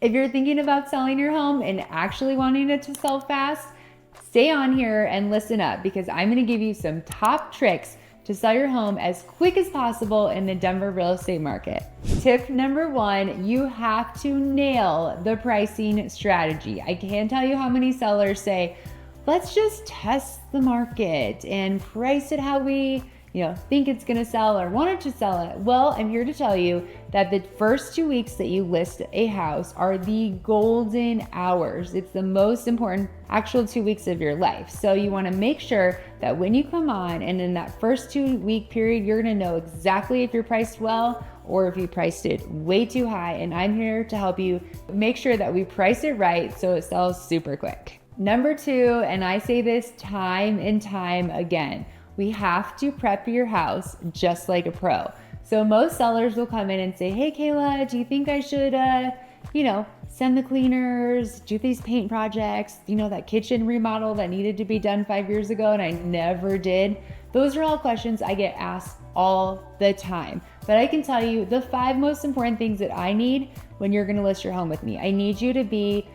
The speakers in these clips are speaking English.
If you're thinking about selling your home and actually wanting it to sell fast, stay on here and listen up, because I'm gonna give you some top tricks to sell your home as quick as possible in the Denver real estate market. Tip number one, you have to nail the pricing strategy. I can't tell you how many sellers say, let's just test the market and price it how we think it's gonna sell or want it to sell it. Well, I'm here to tell you that the first 2 weeks that you list a house are the golden hours. It's the most important actual 2 weeks of your life. So you wanna make sure that when you come on and in that first 2 week period, you're gonna know exactly if you're priced well or if you priced it way too high. And I'm here to help you make sure that we price it right so it sells super quick. Number two, and I say this time and time again, we have to prep your house just like a pro. So most sellers will come in and say, hey Kayla, do you think I should, send the cleaners, do these paint projects, that kitchen remodel that needed to be done 5 years ago and I never did? Those are all questions I get asked all the time. But I can tell you the 5 most important things that I need when you're gonna list your home with me. I need you to be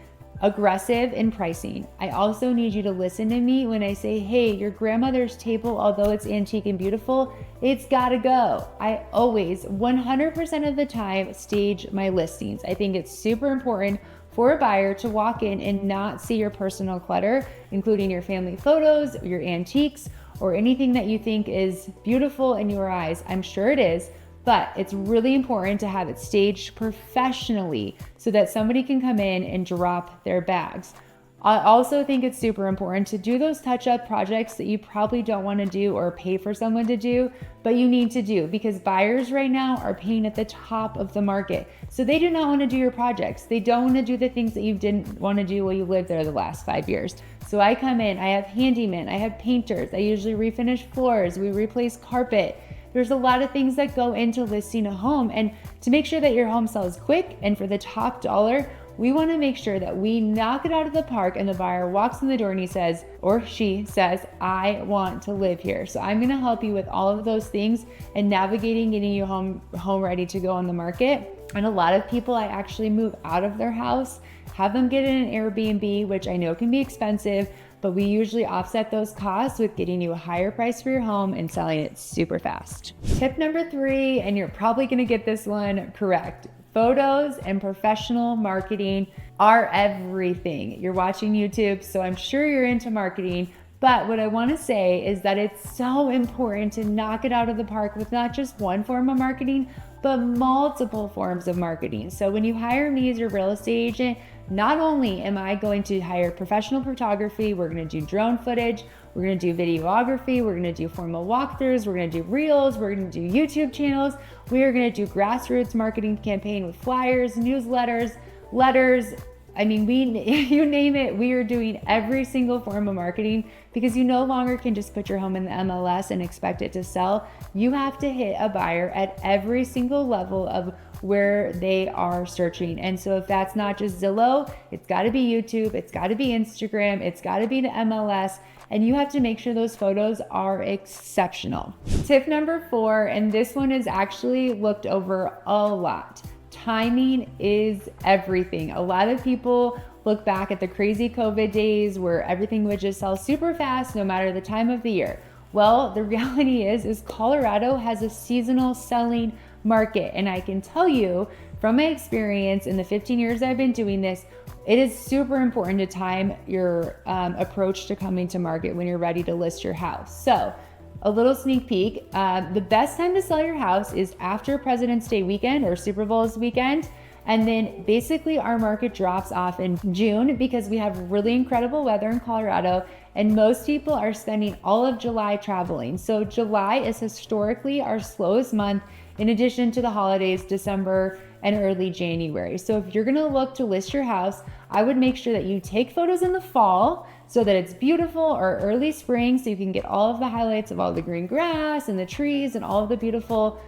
aggressive in pricing. I also need you to listen to me when I say, hey, your grandmother's table, although it's antique and beautiful, it's gotta go. I always, 100% of the time, stage my listings. I think it's super important for a buyer to walk in and not see your personal clutter, including your family photos, your antiques, or anything that you think is beautiful in your eyes. I'm sure it is. But it's really important to have it staged professionally so that somebody can come in and drop their bags. I also think it's super important to do those touch-up projects that you probably don't want to do or pay for someone to do, but you need to do, because buyers right now are paying at the top of the market. So they do not want to do your projects. They don't want to do the things that you didn't want to do while you lived there the last 5 years. So I come in, I have handymen, I have painters, I usually refinish floors, we replace carpet. There's a lot of things that go into listing a home, and to make sure that your home sells quick and for the top dollar, we want to make sure that we knock it out of the park and the buyer walks in the door and he says, or she says, I want to live here. So I'm going to help you with all of those things and navigating getting you home ready to go on the market. And a lot of people, I actually move out of their house, have them get in an Airbnb, which I know can be expensive, but we usually offset those costs with getting you a higher price for your home and selling it super fast. Tip number 3, and you're probably gonna get this one correct. Photos and professional marketing are everything. You're watching YouTube, so I'm sure you're into marketing, but what I wanna say is that it's so important to knock it out of the park with not just one form of marketing, but multiple forms of marketing. So when you hire me as your real estate agent, not only am I going to hire professional photography, we're gonna do drone footage, we're gonna do videography, we're gonna do formal walkthroughs, we're gonna do reels, we're gonna do YouTube channels, we are gonna do grassroots marketing campaign with flyers, newsletters, letters. I mean, you name it, we are doing every single form of marketing, because you no longer can just put your home in the MLS and expect it to sell. You have to hit a buyer at every single level of where they are searching. And so if that's not just Zillow, it's gotta be YouTube, it's gotta be Instagram, it's gotta be the MLS, and you have to make sure those photos are exceptional. Tip number 4, and this one is actually looked over a lot. Timing is everything. A lot of people look back at the crazy COVID days where everything would just sell super fast no matter the time of the year. Well, the reality is Colorado has a seasonal selling market. And I can tell you from my experience in the 15 years I've been doing this, it is super important to time your approach to coming to market when you're ready to list your house. So a little sneak peek, the best time to sell your house is after President's Day weekend or Super Bowl's weekend. And then basically our market drops off in June because we have really incredible weather in Colorado and most people are spending all of July traveling. So July is historically our slowest month in addition to the holidays, December and early January. So if you're gonna look to list your house, I would make sure that you take photos in the fall so that it's beautiful, or early spring so you can get all of the highlights of all the green grass and the trees and all of the beautiful,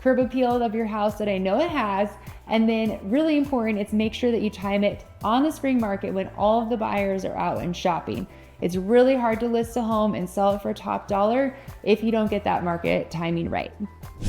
curb appeal of your house that I know it has. And then really important, it's make sure that you time it on the spring market when all of the buyers are out and shopping. It's really hard to list a home and sell it for top dollar if you don't get that market timing right.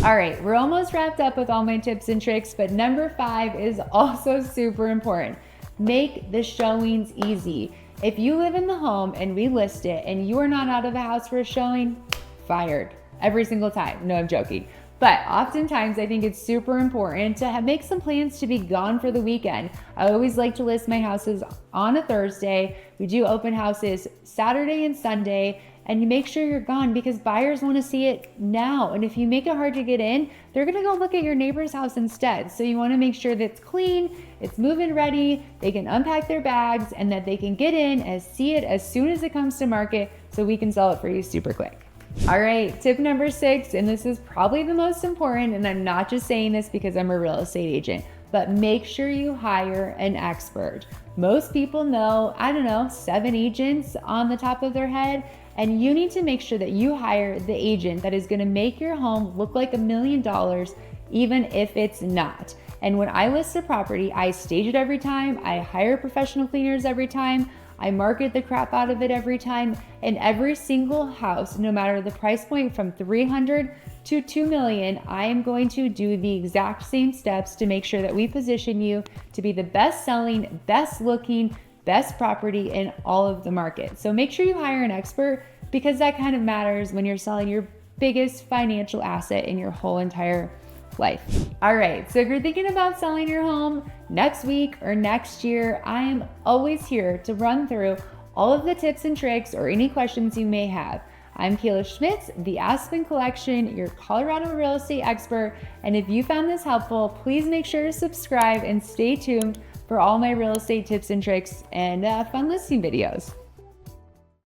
All right, we're almost wrapped up with all my tips and tricks, but number 5 is also super important. Make the showings easy. If you live in the home and we list it and you are not out of the house for a showing, fired every single time. No, I'm joking. But oftentimes I think it's super important to make some plans to be gone for the weekend. I always like to list my houses on a Thursday. We do open houses Saturday and Sunday, and you make sure you're gone because buyers want to see it now. And if you make it hard to get in, they're going to go look at your neighbor's house instead. So you want to make sure that it's clean, it's move-in ready, they can unpack their bags, and that they can get in and see it as soon as it comes to market so we can sell it for you super quick. All right, tip number 6, and this is probably the most important, and I'm not just saying this because I'm a real estate agent, but make sure you hire an expert. Most people know, 7 agents on the top of their head, and you need to make sure that you hire the agent that is gonna make your home look like $1 million, even if it's not. And when I list a property, I stage it every time, I hire professional cleaners every time, I market the crap out of it every time, and every single house, no matter the price point from $300 to $2 million, I am going to do the exact same steps to make sure that we position you to be the best selling, best looking, best property in all of the market. So make sure you hire an expert because that kind of matters when you're selling your biggest financial asset in your whole entire life. All right, so if you're thinking about selling your home next week or next year, I am always here to run through all of the tips and tricks or any questions you may have. I'm Kayla Schmidt, the Aspen Collection, your Colorado real estate expert. And if you found this helpful, please make sure to subscribe and stay tuned for all my real estate tips and tricks and fun listing videos.